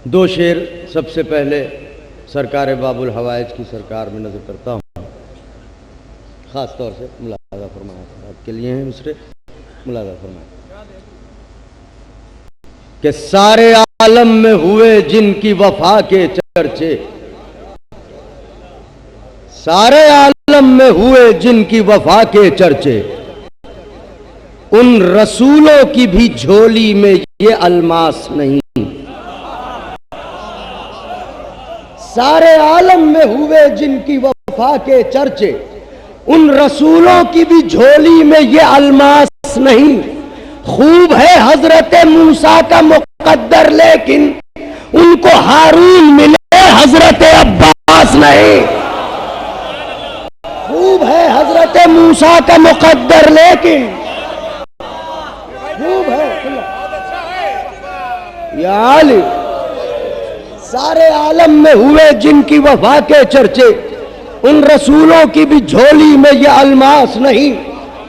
दो शेर सबसे पहले सरकार बाबुल हवाइज की सरकार में नजर करता हूँ, ख़ास तौर से मुलाज़ा फरमाया आपके लिए हैं मिसरे। मुलाज़ा फरमाया कि सारे आलम में हुए जिनकी वफा के चर्चे, सारे आलम में हुए जिनकी वफा के चर्चे, उन रसूलों की भी झोली में ये अलमास नहीं। सारे आलम में हुए जिनकी वफा के चर्चे, उन रसूलों की भी झोली में ये अलमास नहीं। खूब है हजरत मूसा का मुकद्दर, लेकिन उनको हारून मिले हजरत अब्बास नहीं। खूब है हजरत मूसा का मुकद्दर, लेकिन खूब है या आली। सारे आलम में हुए जिनकी वफा के चर्चे, उन रसूलों की भी झोली में ये अलमास नहीं।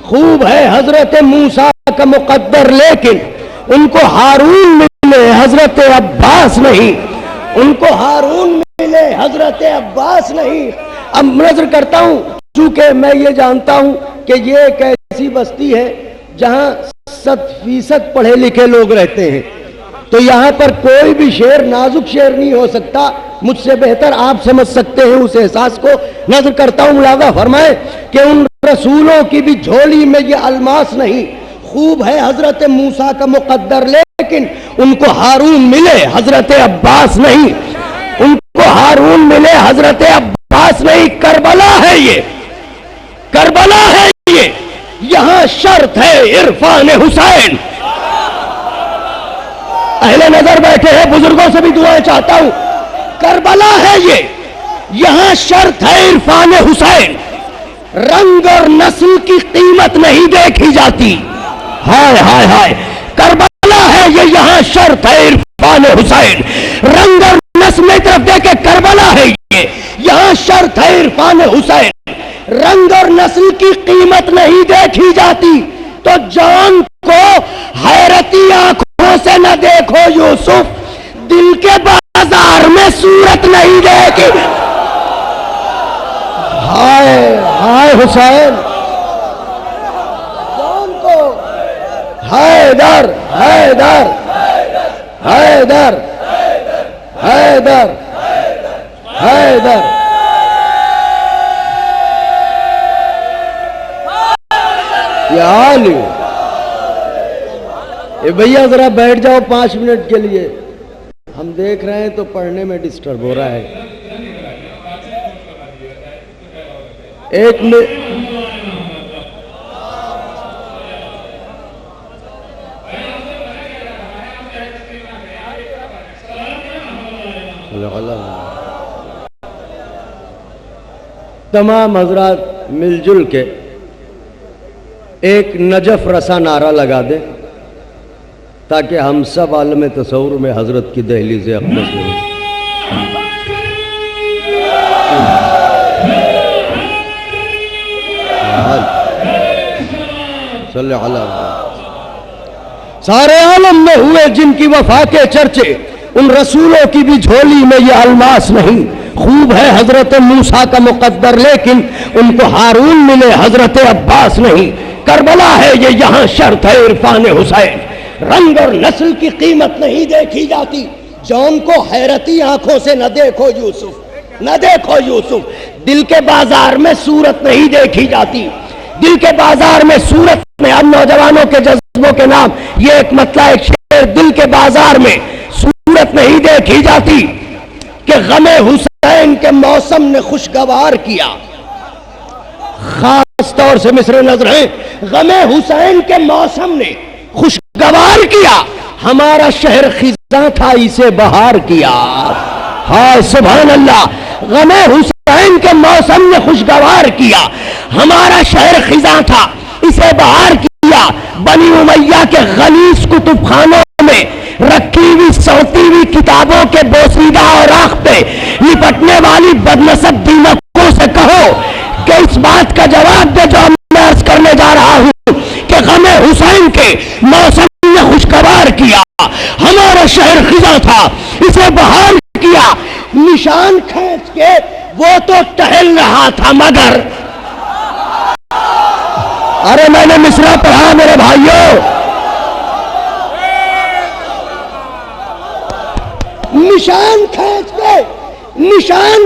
खूब है हजरत मूसा का मुकद्दर, लेकिन उनको हारून मिले हजरत अब्बास नहीं। उनको हारून मिले हजरत अब्बास नहीं। अब नजर करता हूं, चूंकि मैं ये जानता हूं कि ये एक ऐसी बस्ती है जहां 100% पढ़े लिखे लोग रहते हैं, तो यहां पर कोई भी शेर नाजुक शेर नहीं हो सकता। मुझसे बेहतर आप समझ सकते हैं उस एहसास को। नजर करता हूं, मुलाज़ा फरमाए कि उन रसूलों की भी झोली में ये अलमास नहीं। खूब है हजरत मूसा का मुकद्दर, लेकिन उनको हारून मिले हजरत अब्बास नहीं। उनको हारून मिले हजरत अब्बास नहीं। करबला है ये, करबला है ये, यहां शर्त है इरफान हुसैन। अहले नजर बैठे हैं, बुजुर्गों से भी दुआएं चाहता हूं। करबला है ये, यहां शर्त है इरफान हुसैन। रंग और नस्ल की कीमत नहीं देखी जाती। हाय हाय हाय, करबला है ये, यहां शर्त है इरफान हुसैन। रंग और नस्ल की तरफ देखे, करबला है ये, यहां शर्त है इरफान हुसैन। रंग और नस्ल की कीमत नहीं देखी जाती, तो जान को हैरती आंखों से न देखो यूसुफ, दिल के बाजार में सूरत नहीं देखी। हाय हाय हुसैन, जान को हैदर हैदर हैदर हैदर हैदर। ये भैया जरा बैठ जाओ 5 मिनट के लिए, हम देख रहे हैं तो पढ़ने में डिस्टर्ब हो रहा है। एक मिनट, तमाम हजरात मिलजुल के एक नजफ रसा नारा लगा दे, ताकि हम सब आलम तसव्वुर में हजरत की दहलीज़ अक़दस में। सारे आलम में हुए जिनकी वफा के चर्चे, उन रसूलों की भी झोली में ये अलमास नहीं। खूब है हजरत मूसा का मुकद्दर, लेकिन उनको हारून मिले हजरत अब्बास नहीं। करबला है ये, यहां शर्त है इरफान हुसैन। रंग और नस्ल की कीमत नहीं देखी जाती, जौन को हैरती आंखों से न देखो यूसुफ, न देखो यूसुफ। दिल के बाजार में सूरत नहीं देखी जाती, दिल के बाजार में सूरत में। अब नौजवानों के जज्बों के नाम ये एक मतला एक शेर, दिल के बाजार में सूरत नहीं देखी जाती कि गमे हुसैन के मौसम ने खुशगवार किया। खास तौर से मिसरे नजर है, गमे हुसैन के मौसम ने खुशगवार किया। हमारा शहर खिज़ां था, इसे बहार किया। हाय सुभान अल्लाह, गमे हुसैन के मौसम ने खुशगवार किया। हमारा शहर खिज़ां था, इसे बहार किया। बनी उमैया के गलीस कुतुबखानों में रखी हुई सौती हुई किताबों के बोसीदा और आँख पे लिपटने वाली बदनसब दीमकों से कहो कि इस बात का जवाब दे जो मैं अर्ज करने जा रहा हूं कि गमे हुसैन के मौसम ने खुशगवार किया। हमारे शहर खिजा था, इसे बहाल किया। निशान खींच के वो तो टहल रहा था मगर, अरे मैंने मिसरा पढ़ा मेरे भाइयों, निशान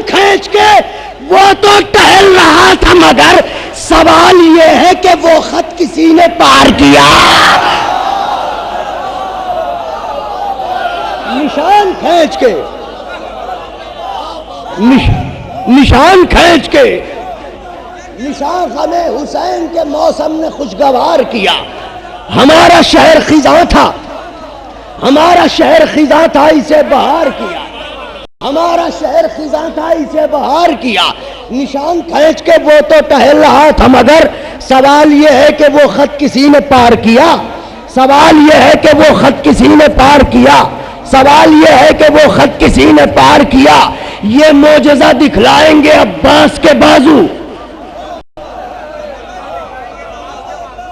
खींच के वो तो टहल रहा था मगर सवाल ये है कि वो खत किसी ने पार किया। निशान खींच के निशान हमें हुसैन के मौसम ने खुशगवार किया। हमारा शहर खिजा था, इसे बहार किया। हमारा शहर खिजा था, इसे बहार किया। निशान खींच के वो तो टहल रहा था मगर सवाल ये है कि वो खत किसी ने पार किया। सवाल ये है कि वो खत किसी ने पार किया। सवाल ये है कि वो खत किसी ने पार किया। ये मोजज़ा दिखलाएंगे अब्बास के बाजू।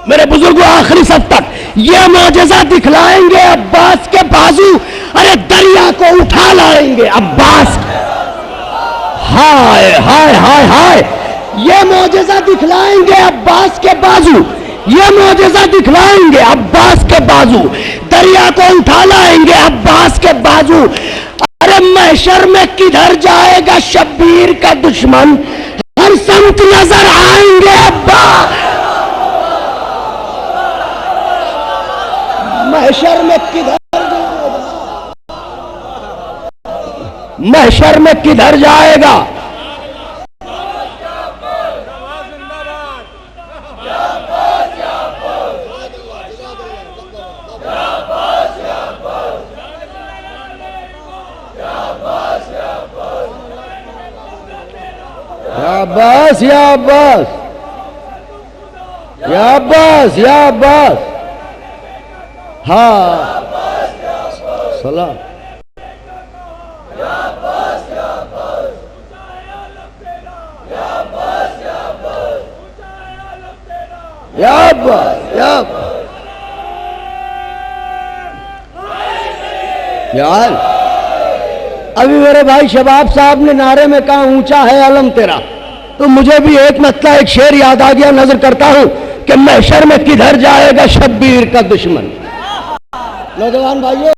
मेरे बुजुर्गों, आखिरी सब तक ये मोजज़ा दिखलाएंगे अब्बास के बाजू। अरे दरिया को उठा लाएंगे अब्बास। हाय हाय हाय हाय, ये मोजज़ा दिखलाएंगे अब्बास के बाजू। ये मोजज़ा दिखलाएंगे अब्बास के बाजू। दरिया को उठा लाएंगे अब्बास के बाजू। अरे महशर में किधर जाएगा शब्बीर का दुश्मन, हर समत नजर आएंगे अब्बास। महशर में किधर जाएगा, महशर में किधर जाएगा। अब्बास या अब्बास, या अब्बास, या अब्बास। हाँ सलाम। या अब्बास, या यार, अभी मेरे भाई शबाब साहब ने नारे में कहा ऊंचा है अलम तेरा, तो मुझे भी एक मतलब एक शेर याद आ गया। नजर करता हूं कि महशर में किधर जाएगा शब्बीर का दुश्मन। नौजवान भाइयों,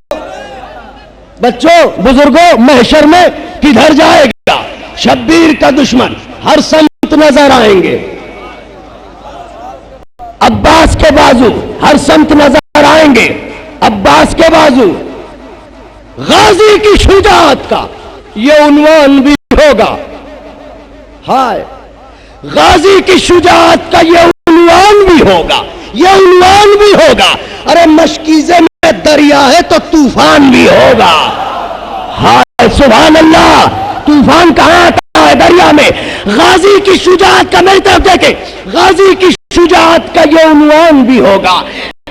बच्चों, बुजुर्गों, महशर में किधर जाएगा शब्बीर का दुश्मन, हर समत नजर आएंगे अब्बास के बाजू। हर समत नजर आएंगे अब्बास के बाजू। गाजी की शुजाअत का ये उन्वान भी होगा। हाय, गाजी की शुजाअत का ये उन्वान भी होगा, ये उन्वान भी होगा। अरे मशकीज़े में दरिया है तो तूफान भी होगा। हाय सुभान अल्लाह, तूफान कहां आता है? दरिया में। गाजी की शुजाअत का, मेरी तरफ देखे, गाजी की शुजाअत का ये उन्वान भी होगा।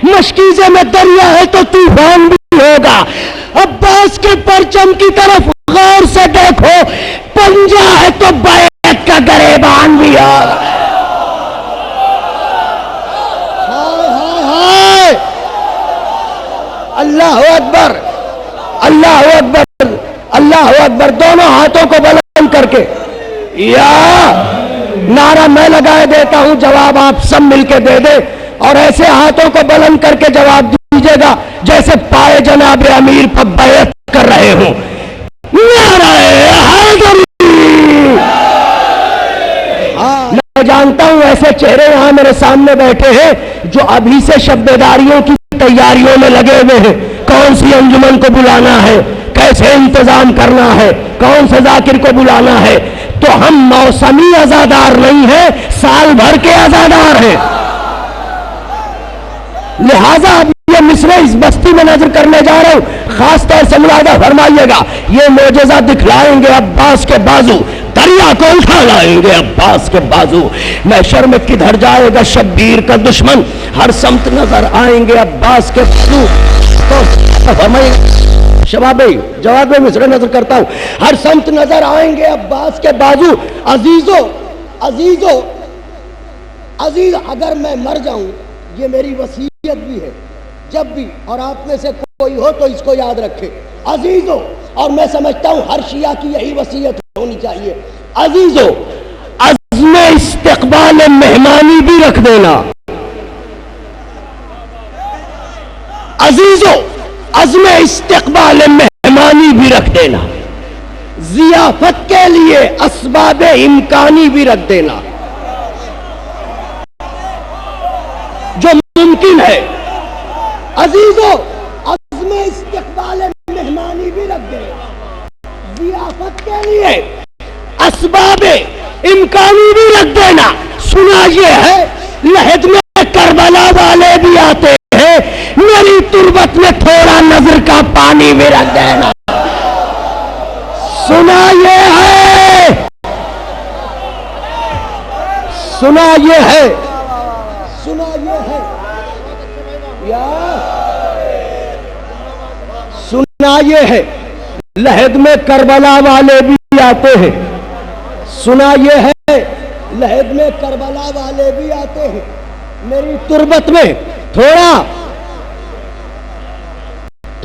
मशकीज़े में दरिया है तो तूफान भी होगा। अब्बास के परचम की तरफ गौर से देखो, पंजा है तो बैत का गरेबान भी होगा। हाय हाय हाय, अल्लाह अकबर, अल्लाह अकबर, अल्लाह अकबर। दोनों हाथों को बुलंद करके या नारा मैं लगाए देता हूं, जवाब आप सब मिलके दे दे। और ऐसे हाथों को बुलंद करके जवाब दीजिएगा जैसे पाए जनाब अमीर पर बैत कर रहे हो। नाराए हैदरी। मैं जानता हूं ऐसे चेहरे यहां मेरे सामने बैठे हैं जो अभी से शब्बेदारियों की तैयारियों में लगे हुए हैं। कौन सी अंजुमन को बुलाना है, कैसे इंतजाम करना है, कौन से जाकिर को बुलाना है। तो हम मौसमी अजादार नहीं है, साल भर के अजादार हैं। लिहाजा अब ये मिसरे इस बस्ती में नजर करने जा रहा हूं, खास तौर से मुलादा फरमाइएगा। ये मोजज़ा दिखलाएंगे अब्बास के बाजू, दरिया को उठा लाएंगे अब्बास के बाजू। महशर में किधर जाएगा शब्बीर का दुश्मन, हर समत नजर आएंगे अब्बास के बाजू। तो फरमाइए शबाब भाई, जवाब में मिसरे नजर करता हूं, हर समत नजर आएंगे अब्बास के बाजू। अजीजो अजीजो अजीज, अगर मैं मर जाऊं, ये मेरी वसीयत भी है, जब भी, और आप में से कोई हो तो इसको याद रखे अजीजों, और मैं समझता हूं हर शिया की यही वसीयत होनी चाहिए, अजीजों अज़्म इस्तक़बाल मेहमानी भी रख देना। अजीजों अज़्म इस्तक़बाल मेहमानी भी रख देना, ज़ियाफ़त के लिए असबाब इम्कानी भी रख देना। जो मुमकिन है अजीजों अज़्म इस्तक़बाल मेहमानी भी रख देना, ज़ियाफ़त के लिए असबाब इम्कानी भी रख देना। सुना ये है लहद में करबला वाले भी आते हैं, मेरी तुरबत में थोड़ा नजर का पानी भी रख देना। सुना ये है, सुना ये है, सुना ये है या सुना ये है लहद में करबला वाले भी आते हैं। सुना ये है लहद में करबला वाले भी आते हैं, मेरी तुरबत में थोड़ा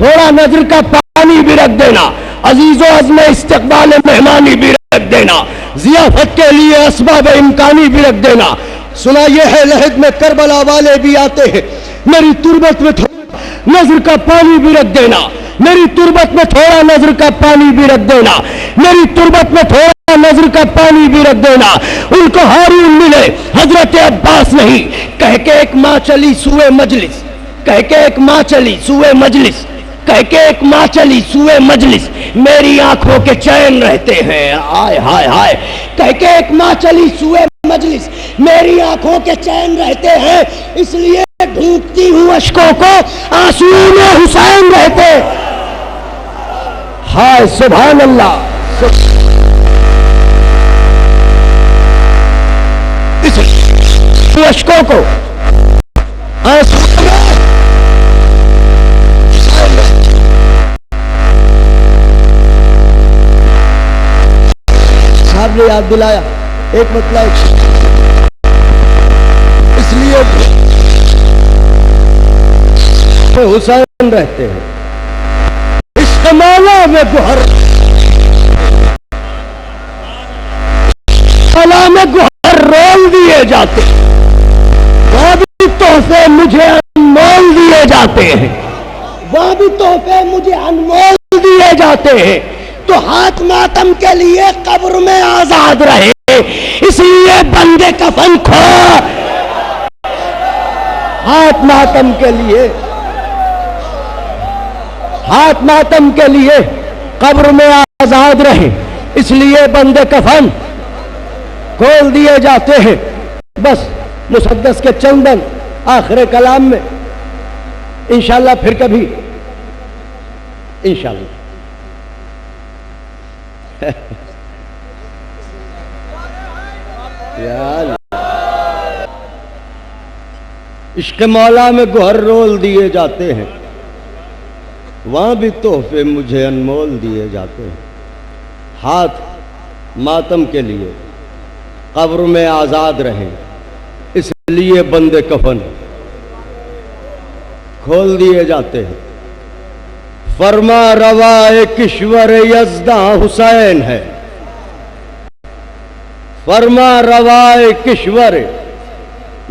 थोड़ा नजर का पानी भी रख देना। अजीजों अज़्म इस्तक़बाल मेहमानी भी रख देना, ज़ियाफ़त के लिए असबाब इम्कानी भी रख देना। सुना ये है लहद में करबला वाले भी आते हैं, मेरी तुरबत में थोड़ा नजर का पानी भी रख देना। मेरी तुरबत में थोड़ा नजर का पानी भी रख देना, मेरी तुरबत में थोड़ा नजर का पानी भी रख देना। उनको हारून मिले हजरत अब्बास नहीं, कह के एक माँ चली सुए मजलिस, कह के एक माँ चली सुए मजलिस, कह के एक माँ चली सुए मजलिस, मेरी आंखों के चैन रहते हैं। हाय हाय हाय, कह के एक माँ चली सुए मजलिस, मेरी आंखों के चैन रहते हैं, इसलिए ढूंढती हूं अश्कों को, आंसुओं में हुसैन रहते। हाय सुभान अल्लाह। इस अश्कों को आंसुओं में साहब ने याद दिलाया एक मतलब, इसलिए हुसैन रहते हैं। इश्क़ मौला में गुहर, मौला में गुहर रोल दिए जाते, वहां भी तोहफे मुझे अनमोल दिए जाते हैं, वहां भी तोहफे मुझे अनमोल दिए जाते हैं। तो हाथ मातम के लिए कब्र में आजाद रहे, इसलिए बंदे कफन खो। हाथ मातम के लिए, हाथ मातम के लिए कब्र में आजाद रहे, इसलिए बंदे कफन खोल दिए जाते हैं। बस मुसद्दस के चंदन आखिर कलाम में इंशाअल्लाह फिर कभी इंशाअल्लाह यार इश्क़ मौला में गुहर रोल दिए जाते हैं, वहां भी तोहफे मुझे अनमोल दिए जाते हैं। हाथ मातम के लिए कब्र में आजाद रहे, इसलिए बंदे कफन खोल दिए जाते हैं। फरमा रवाए किश्वर यज़दा हुसैन है, फरमा रवाए किश्वर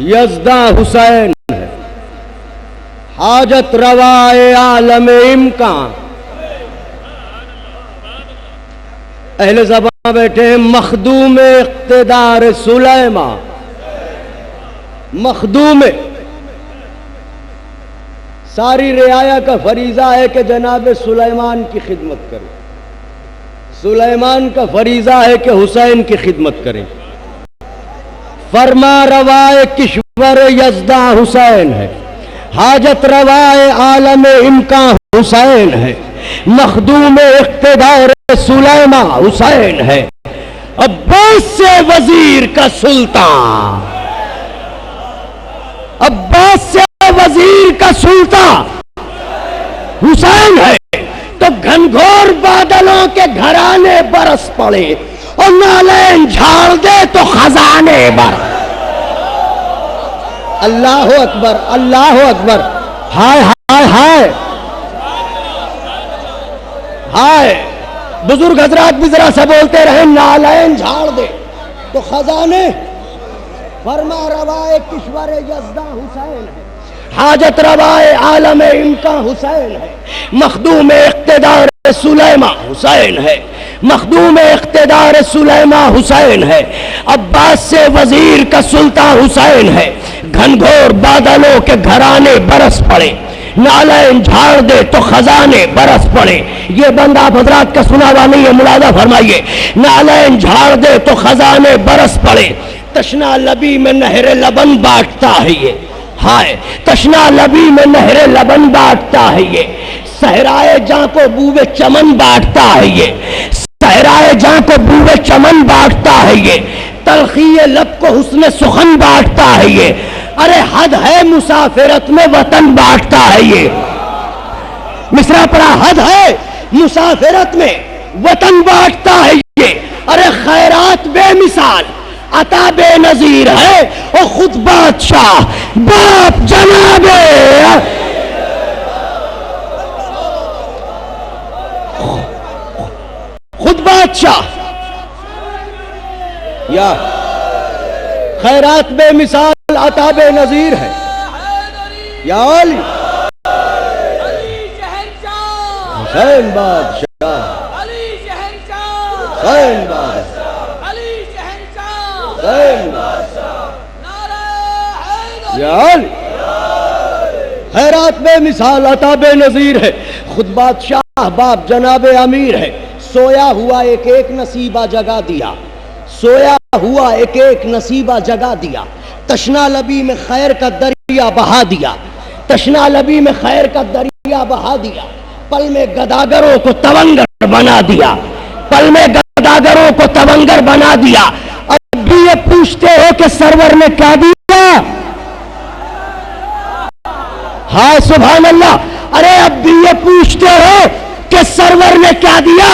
यज़दा हुसैन है, हाजत रवाए आलम इम्कान। अहले ज़बान बैठे मखदूम इक़्तिदार सुलैमा, मखदूम सारी रियाया का फरीज़ा है कि जनाब सुलेमान की खिदमत करें, सुलेमान का फरीज़ा है कि हुसैन की खिदमत करें। फरमा रवाए किश्वर यज़दा हुसैन है, हाजत रवाए आलम इम्कान हुसैन है, मखदूम इक़्तिदार सुलेमा हुसैन है। अब्बास से वजीर का सुल्तान, अब्बास से वजीर का सुल्तान हुसैन है। तो घनघोर बादलों के घराने बरस पड़े और नालैन झाड़ दे तो खजाने बर। अल्लाह अकबर, अल्लाह अकबर। हाय हाय हाय हाय। बुजुर्ग हजरात भी जरा सा बोलते रहे, नालैन झाड़ दे तो खजाने। फरमा रवाए किश्वर यज़दा हुसैन है, हाजत रवाए आलम इनका हुसैन है, मखदूम इक़्तिदार सुलैमा हुसैन है, मखदूम इक़्तिदार सुलैमा हुसैन है, अब्बास से वजीर का सुल्तान हुसैन है। घनघोर बादलों के घराने बरस पड़े, नालैन झाड़ दे तो खजाने बरस पड़े। ये बंदा आप हजरात का सुना हुआ नहीं है, मुलादा फरमाइए। नालैन झाड़ दे तो खजाने बरस पड़े, तशना लबी में नहरे लबन बांटता है ये। हाय, तशना लबी में नहरे लबन बांटता है ये, सहराए जहां को बूवे चमन बांटता है ये, सहराए जहां को बूवे चमन बांटता है ये, तलखीए लब को हुस्न सुखन बांटता है ये। अरे हद है मुसाफिरत में वतन बांटता है ये। मिसरा पड़ा, हद है मुसाफिरत में वतन बांटता है ये। अरे खैरात बेमिसाल अता बेनजीर है, और खुद बादशाह बाप जनाबे। खुद बादशाह या खैरात बेमिसाल अता बेनजीर है। या अली हुसैन बादशाह, हुसैन बादशाह, खैरात में मिसाल अता बेनजीर है, खुद बादशाह बाप जनाबे अमीर है। सोया हुआ एक एक नसीबा जगा दिया, सोया हुआ एक एक नसीबा जगा दिया, तशना लबी में खैर का दरिया बहा दिया, तशना लबी में खैर का दरिया बहा दिया। पल में गदागरों को तवंगर बना दिया, पल में गदागरों को तवंगर बना दिया। अब भी ये पूछते हो कि सरवर ने क्या दिया? हाँ सुभान अल्लाह। अरे अब भी ये पूछते हो कि सरवर ने क्या दिया?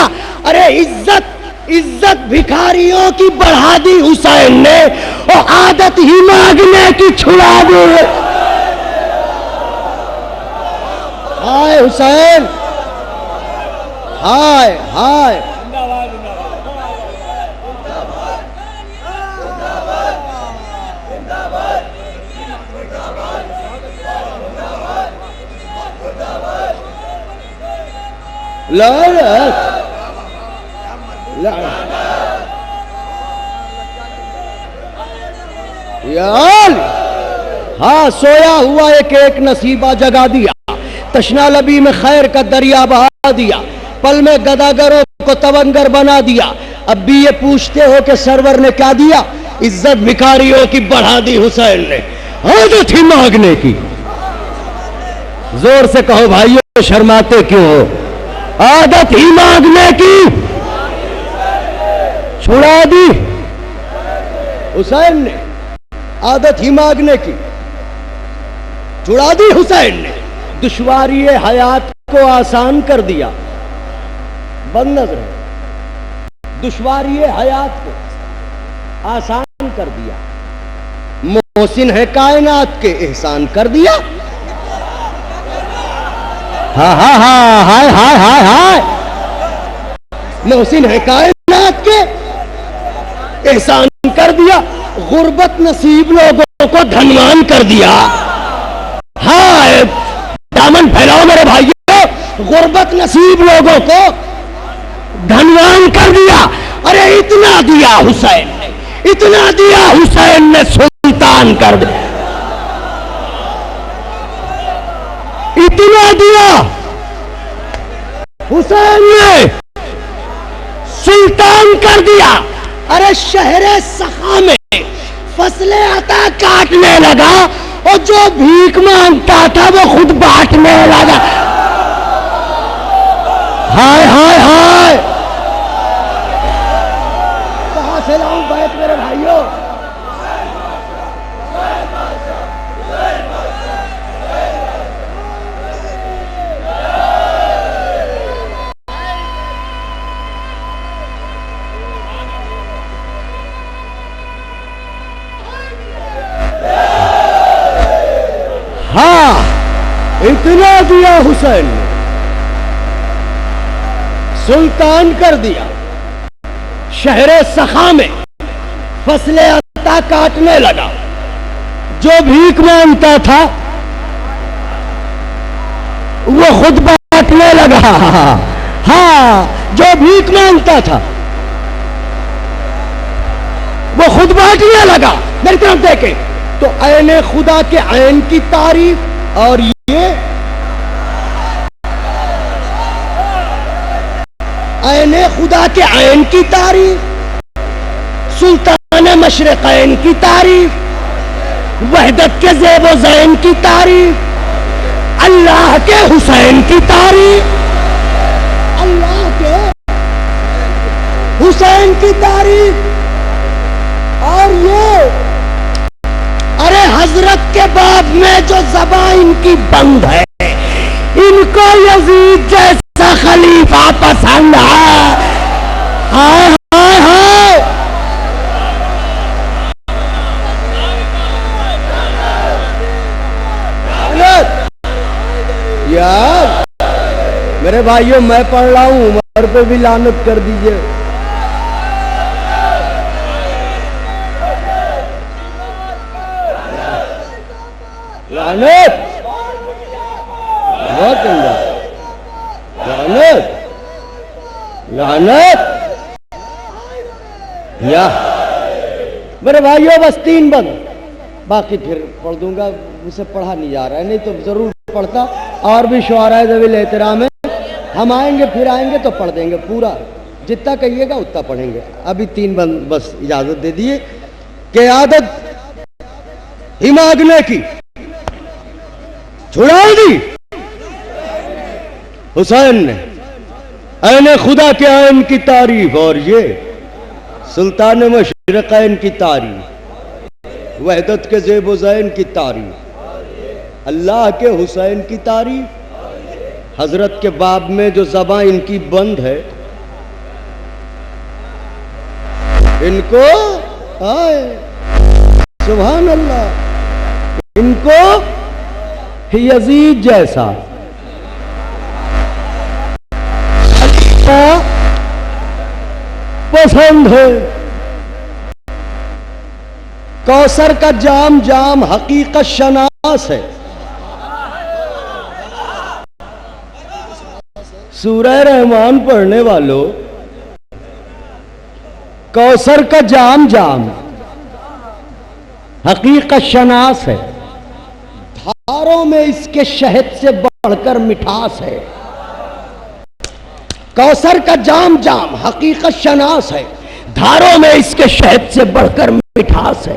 अरे इज्जत, इज्जत भिखारियों की बढ़ा दी हुसैन ने, और आदत ही मांगने की छुड़ा दी। हाय हुसैन, हाय हाय। हाँ, सोया हुआ एक एक नसीबा जगा दिया, तशना लबी में खैर का दरिया बहा दिया, पल में गदागरों को तवंगर बना दिया। अब भी ये पूछते हो कि सरवर ने क्या दिया? इज्जत भिखारियों की बढ़ा दी हुसैन ने, आदत ही मांगने की। जोर से कहो भाइयों, शर्माते क्यों हो? आदत ही मांगने की छुड़ा दी हुसैन ने, आदत ही मांगने की छुड़ा दी हुसैन ने। दुश्वारी हयात को आसान कर दिया, बंद नजर है, दुश्वारी हयात को आसान कर दिया। मोहसिन है कायनात के एहसान कर दिया। हाँ हाँ हाँ, हाय हाय हाय हाय। मोहसिन है कायनात के एहसान कर दिया, गुर्बत नसीब लोगों को धनवान कर दिया। हाय, दामन फैलाओ मेरे भाइयों, गुर्बत नसीब लोगों को धनवान कर दिया। अरे इतना दिया हुसैन ने, इतना दिया हुसैन ने, सुल्तान कर दिया। इतना दिया हुसैन ने, सुल्तान कर दिया। अरे शहरे सखा में फसलें अता काटने लगा, और जो भीख मांगता था वो खुद बांटने लगा। हाय हाय हाय। कहां से लाऊं बैत मेरे भाइयों? हाँ, इतना दिया हुसैन ने, सुल्तान कर दिया। शहरे सखा में फसले अता काटने लगा। जो भीख मांगता था वो खुद बांटने लगा। हाँ, जो भीख मांगता था वो खुद बांटने लगा। मेरी तरफ देखे तो ऐने खुदा के ऐन की तारीफ, और ये ऐने खुदा के ऐन की तारीफ, सुल्तान मशरिक़ैन की तारीफ, वहदत के ज़ेबो ज़ैन की तारीफ, अल्लाह के हुसैन की तारीफ, अल्लाह के हुसैन की तारीफ। और ये अरे हजरत के बाप में जो ज़बान इनकी बंद है, इनको यजीद जैसा खलीफा पसंद है। हाय हाय हाय, यार मेरे भाइयों, मैं पढ़ रहा हूं, उमर पे भी लानत कर दीजिए। लानत, बहुत गंदा, लानत लानत। या मेरे भाइयों, बस 3 बंद, बाकी फिर पढ़ दूंगा। उसे पढ़ा नहीं जा रहा है, नहीं तो जरूर पढ़ता। और भी शुआराए ज़वील एहतराम है, हम आएंगे फिर आएंगे तो पढ़ देंगे पूरा, जितना कहिएगा उतना पढ़ेंगे। अभी 3 बंद बस इजाजत दे दिए कि आदत ही मांगने की छुड़ा दी हुसैन ने। ऐने खुदा के ऐन की तारीफ, और ये सुल्तान मशरिक़ैन की तारीफ, वहदत के ज़ेबो ज़ैन की तारीफ, अल्लाह के हुसैन की तारीफ, हजरत के बाब में जो ज़बान इनकी बंद है, इनको आए सुभान अल्लाह, इनको यजीद जैसा खलीफा पसंद है। कौसर का जाम जाम हकीकत शनास है। सूरह रहमान पढ़ने वालों, कौसर का जाम जाम हकीकत शनास है। धारों में इसके शहद से बढ़कर मिठास है। कौसर का जाम जाम हकीकत शनास है, धारों में इसके शहद से बढ़कर मिठास है।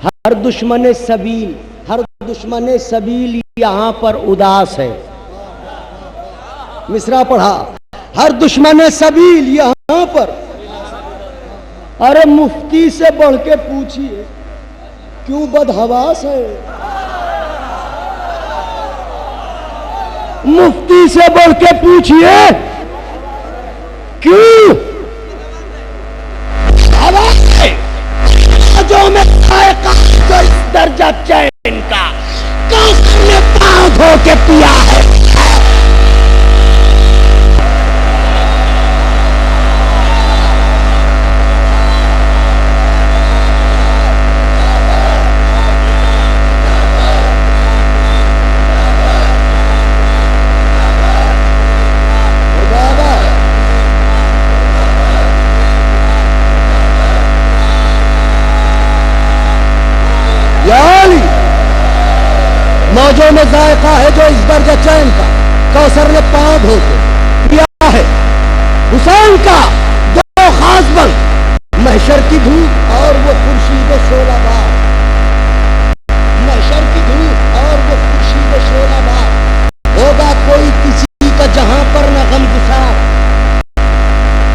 हर दुश्मन सबील, हर दुश्मन सबील यहां पर उदास है। मिसरा पढ़ा, हर दुश्मन सबील यहां पर। अरे मुफ्ती से बढ़ के पूछिए क्यों बदहवास है। मुफ्ती से बढ़ के पूछिए क्यों हवास है। जो में जो इस दर्जा चैन का कौसर ने पांव धो के पिया है। मौजों में जायका है जो इस दर्जा चैन का कौसर ने पांव धो के पिया है। हुसैन का दो खास बल, महशर की धूप और वो खुर्शीद शोलाबार। महशर की धूप और वो खुर्शीद शोलाबार। होगा कोई किसी का जहां पर न गमगुसार।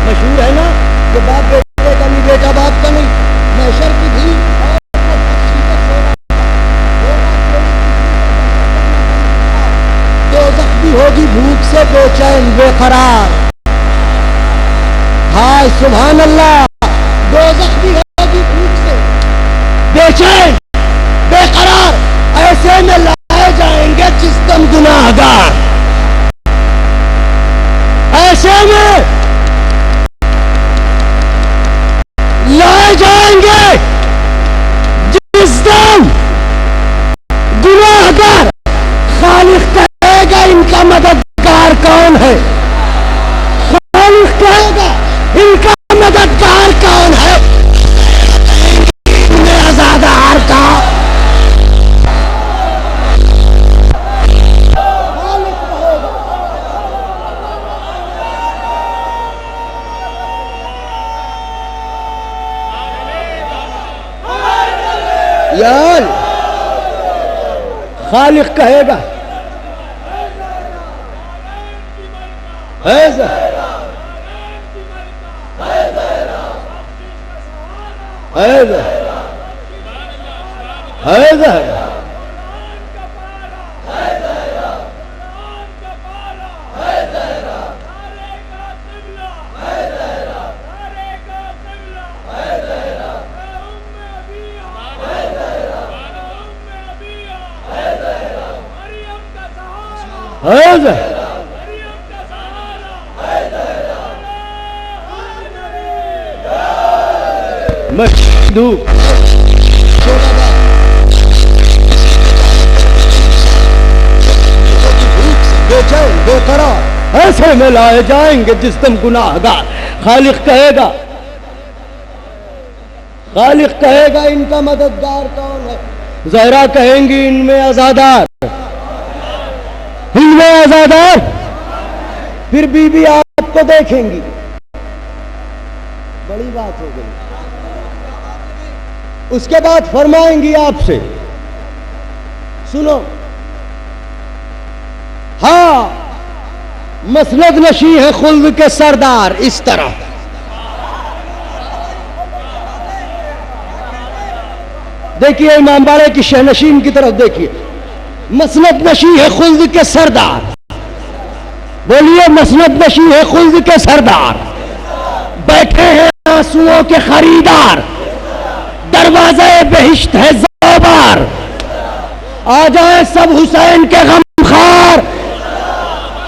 मशहूर है ना कि बाप बेटे का नहीं, बेटा बाप का नहीं। महशर की धूप होगी भूख से बेचैन बेकरार। हाय सुभान अल्लाह, दोज़ख भी होगी भूख से बेचैन बेकरार। ऐसे में लाए जाएंगे जिस दम गुनाह गुनाहगार। ऐसे में लाए जाएंगे जिस दिन गुनाहगार खालिक कहेगा इनका मददगार कौन है, खालिक कहेगा इनका मददगार कौन है, इनमें आजादार का यार खालिक कहेगा ऐसा ऐसा ऐसा ऐसा धूप बेचैन बेकरार ऐसे में लाए जाएंगे जिस दिन गुनाहगार। खालिक कहेगा इनका मददगार कौन है, ज़हरा कहेंगी इनमें आजादार, इनमें आजादार। फिर बीबी आपको देखेंगी, बड़ी बात हो गई। उसके बाद फरमाएंगी आपसे, सुनो हाँ मसनद नशी है खुल्द के सरदार, इस तरह देखिए इमाम बाड़े की शहनशीन की तरफ देखिए, मसनद नशी है खुल्द के सरदार, बोलिए मसनद नशी है खुल्द के सरदार, बैठे हैं आंसुओं के खरीदार, दरवाजे बेहिश्त है ज़ोबार, आ जाए सब हुसैन के गमखार,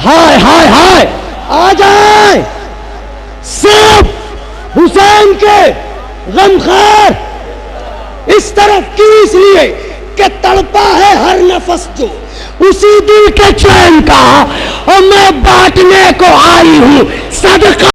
हाय हाय हाय आ जाए सब हुसैन के गमखार। इस तरफ क्यों, इसलिए कि तड़पा है हर नफस जो उसी दिल के चैन का, और मैं बांटने को आई हूं सदका